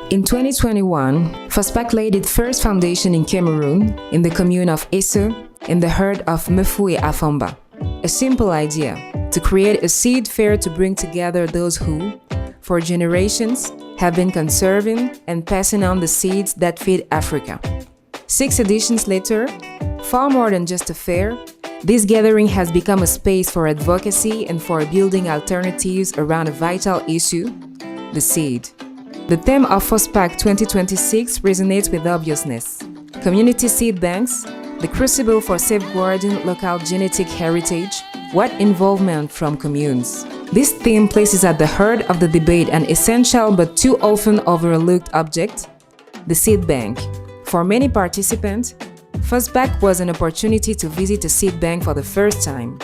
In 2021, FOSPAC laid its first foundation in Cameroon, in the commune of Esso, in the herd of Mefu et Afamba. A simple idea, to create a seed fair to bring together those who, for generations, have been conserving and passing on the seeds that feed Africa. 6 editions later, far more than just a fair, this gathering has become a space for advocacy and for building alternatives around a vital issue, the seed. The theme of FOSPAC 2026 resonates with obviousness. Community seed banks, the crucible for safeguarding local genetic heritage, what involvement from communes. This theme places at the heart of the debate an essential but too often overlooked object, the seed bank. For many participants, FOSPAC was an opportunity to visit a seed bank for the first time.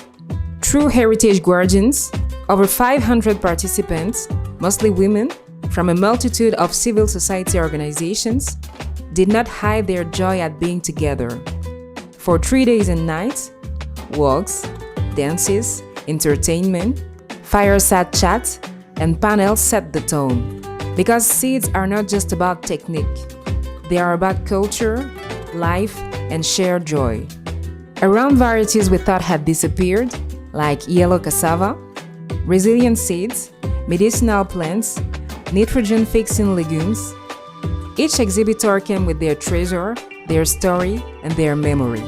True heritage guardians, over 500 participants, mostly women, from a multitude of civil society organizations, did not hide their joy at being together. For 3 days and nights, walks, dances, entertainment, fireside chat, and panels set the tone. Because seeds are not just about technique, they are about culture, life, and shared joy. Around varieties we thought had disappeared, like yellow cassava, resilient seeds, medicinal plants, nitrogen-fixing legumes, each exhibitor came with their treasure, their story, and their memory.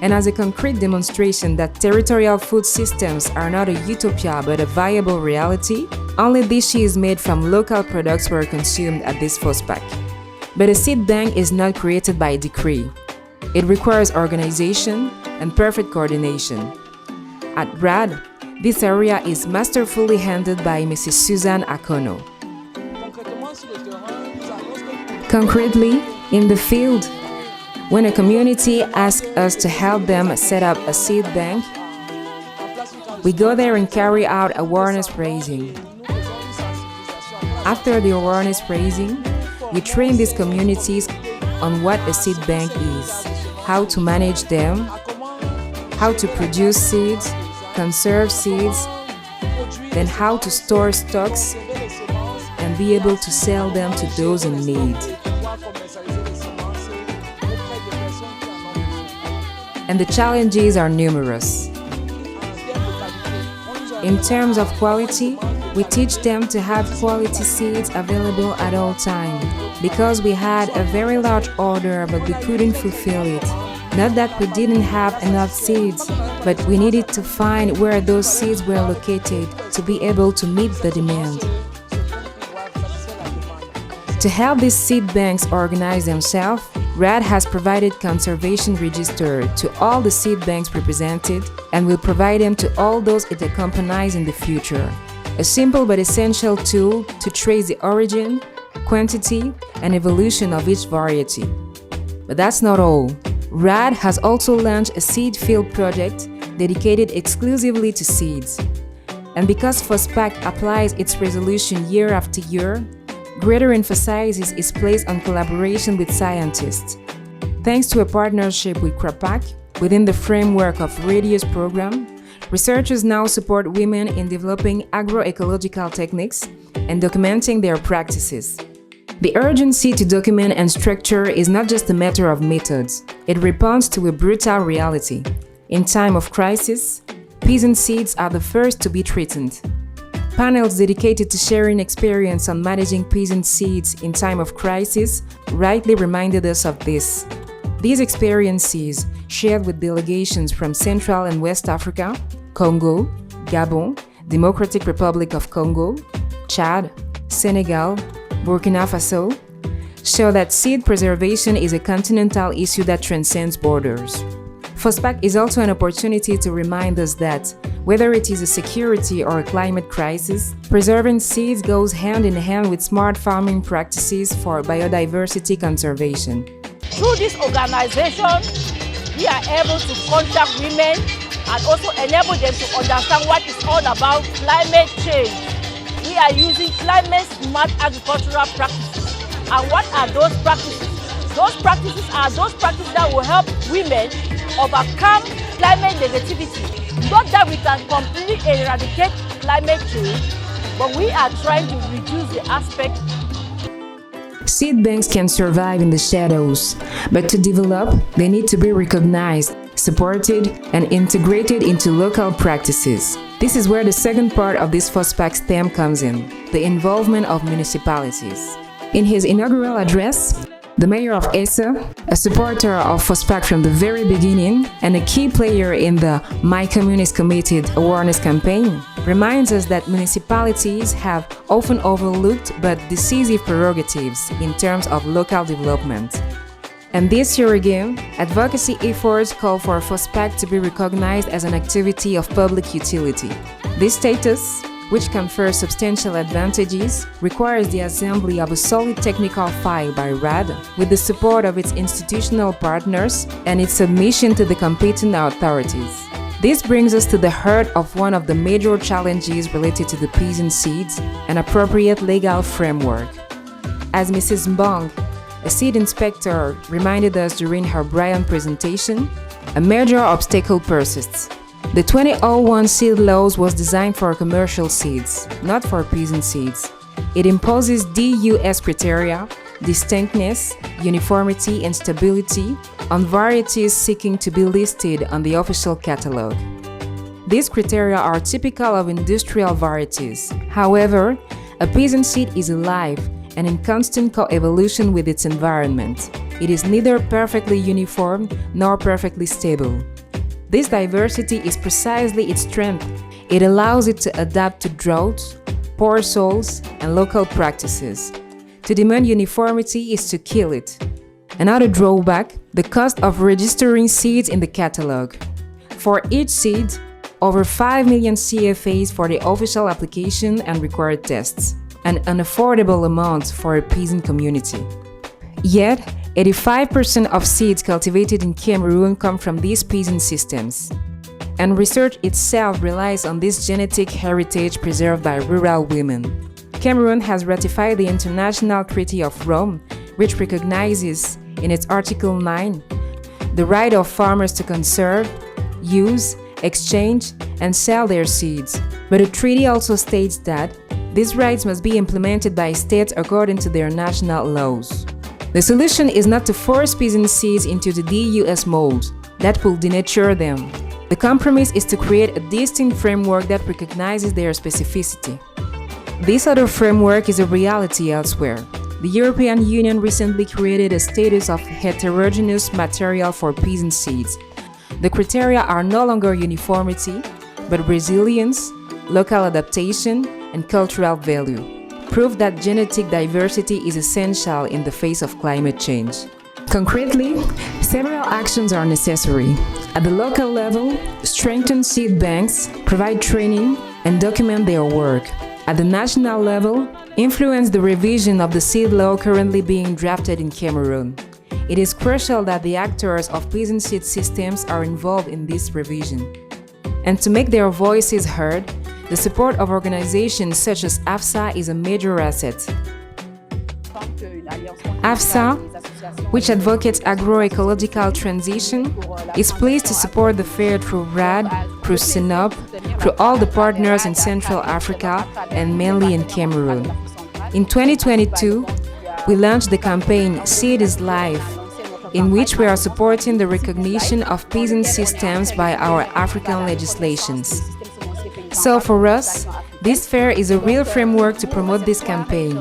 And as a concrete demonstration that territorial food systems are not a utopia but a viable reality, only dishes made from local products were consumed at this FOSPAC. But a seed bank is not created by decree. It requires organization and perfect coordination. At RADD, this area is masterfully handled by Mrs. Suzanne Akono. Concretely, in the field, when a community asks us to help them set up a seed bank, we go there and carry out awareness raising. After the awareness raising, we train these communities on what a seed bank is, how to manage them, how to produce seeds, conserve seeds, then how to store stocks and be able to sell them to those in need. And the challenges are numerous. In terms of quality, we teach them to have quality seeds available at all times, because we had a very large order but we couldn't fulfill it. Not that we didn't have enough seeds, but we needed to find where those seeds were located to be able to meet the demand. To help these seed banks organize themselves, RADD has provided conservation register to all the seed banks represented and will provide them to all those it accompanies in the future. A simple but essential tool to trace the origin, quantity, and evolution of each variety. But that's not all. RADD has also launched a seed field project dedicated exclusively to seeds. And because FOSPAC applies its resolution year after year, greater emphasis is placed on collaboration with scientists. Thanks to a partnership with CRAPAC, within the framework of Radius program, researchers now support women in developing agroecological techniques and documenting their practices. The urgency to document and structure is not just a matter of methods, it responds to a brutal reality. In time of crisis, peasant seeds are the first to be threatened. Panels dedicated to sharing experience on managing peasant seeds in time of crisis rightly reminded us of this. These experiences, shared with delegations from Central and West Africa, Congo, Gabon, Democratic Republic of Congo, Chad, Senegal, Burkina Faso, show that seed preservation is a continental issue that transcends borders. FOSPAC is also an opportunity to remind us that, whether it is a security or a climate crisis, preserving seeds goes hand in hand with smart farming practices for biodiversity conservation. Through this organization, we are able to contact women and also enable them to understand what it's all about climate change. We are using climate-smart agricultural practices. And what are those practices? Those practices are those practices that will help women overcome climate negativity. Not that we can completely eradicate climate change, but we are trying to reduce the aspect. Seed banks can survive in the shadows, but to develop, they need to be recognized, supported, and integrated into local practices. This is where the second part of this FOSPAC stem comes in, the involvement of municipalities. In his inaugural address, the mayor of Essa, a supporter of FOSPAC from the very beginning and a key player in the My Commune is Committed awareness campaign, reminds us that municipalities have often overlooked but decisive prerogatives in terms of local development. And this year again, advocacy efforts call for FOSPAC to be recognized as an activity of public utility. This status, which confers substantial advantages, requires the assembly of a solid technical file by RADD with the support of its institutional partners and its submission to the competent authorities. This brings us to the heart of one of the major challenges related to the peasant seeds, an appropriate legal framework. As Mrs. Mbong, a seed inspector, reminded us during her brilliant presentation, a major obstacle persists. The 2001 seed laws was designed for commercial seeds, not for peasant seeds. It imposes DUS criteria, distinctness, uniformity, and stability on varieties seeking to be listed on the official catalog. These criteria are typical of industrial varieties. However, a peasant seed is alive and in constant co-evolution with its environment. It is neither perfectly uniform nor perfectly stable. This diversity is precisely its strength. It allows it to adapt to droughts, poor soils, and local practices. To demand uniformity is to kill it. Another drawback, the cost of registering seeds in the catalog. For each seed, over 5 million CFAs for the official application and required tests, an unaffordable amount for a peasant community. Yet, 85% of seeds cultivated in Cameroon come from these peasant systems. And research itself relies on this genetic heritage preserved by rural women. Cameroon has ratified the International Treaty of Rome, which recognizes, in its Article 9, the right of farmers to conserve, use, exchange, and sell their seeds. But the treaty also states that these rights must be implemented by states according to their national laws. The solution is not to force peasant seeds into the DUS mold. That will denature them. The compromise is to create a distinct framework that recognizes their specificity. This other framework is a reality elsewhere. The European Union recently created a status of heterogeneous material for peasant seeds. The criteria are no longer uniformity, but resilience, local adaptation, and cultural value. Proof that genetic diversity is essential in the face of climate change. Concretely, several actions are necessary. At the local level, strengthen seed banks, provide training, and document their work. At the national level, influence the revision of the seed law currently being drafted in Cameroon. It is crucial that the actors of peasant seed systems are involved in this revision. And to make their voices heard, the support of organizations such as AFSA is a major asset. AFSA, which advocates agroecological transition, is pleased to support the fair through RADD, through SINOP, through all the partners in Central Africa and mainly in Cameroon. In 2022, we launched the campaign Seed is Life, in which we are supporting the recognition of peasant systems by our African legislations. So for us, this fair is a real framework to promote this campaign,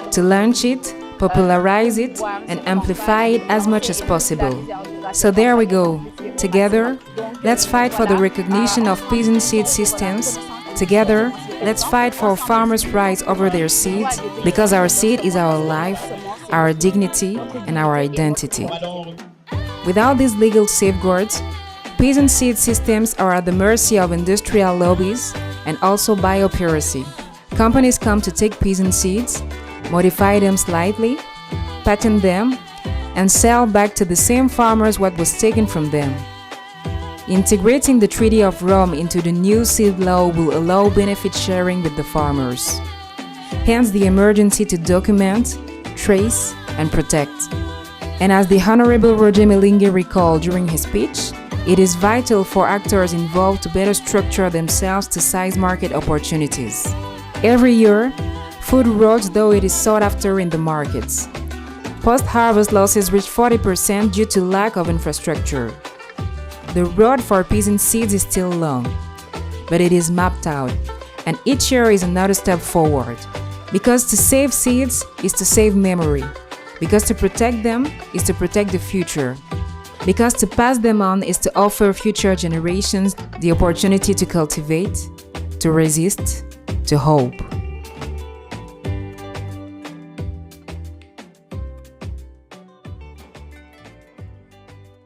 to launch it, popularize it, and amplify it as much as possible. So there we go. Together, let's fight for the recognition of peasant seed systems. Together, let's fight for farmers' rights over their seeds, because our seed is our life, our dignity, and our identity. Without these legal safeguards, peasant seed systems are at the mercy of industrial lobbies and also biopiracy. Companies come to take peasant seeds, modify them slightly, patent them, and sell back to the same farmers what was taken from them. Integrating the Treaty of Rome into the new seed law will allow benefit sharing with the farmers. Hence the emergency to document, trace, and protect. And as the Honorable Roger Melinge recalled during his speech, it is vital for actors involved to better structure themselves to seize market opportunities. Every year, Food rose though it is sought after in the markets. Post-harvest losses reached 40% due to lack of infrastructure. The road for peasant seeds is still long, but it is mapped out, and each year is another step forward. Because to save seeds is to save memory. Because to protect them is to protect the future. Because to pass them on is to offer future generations the opportunity to cultivate, to resist, to hope.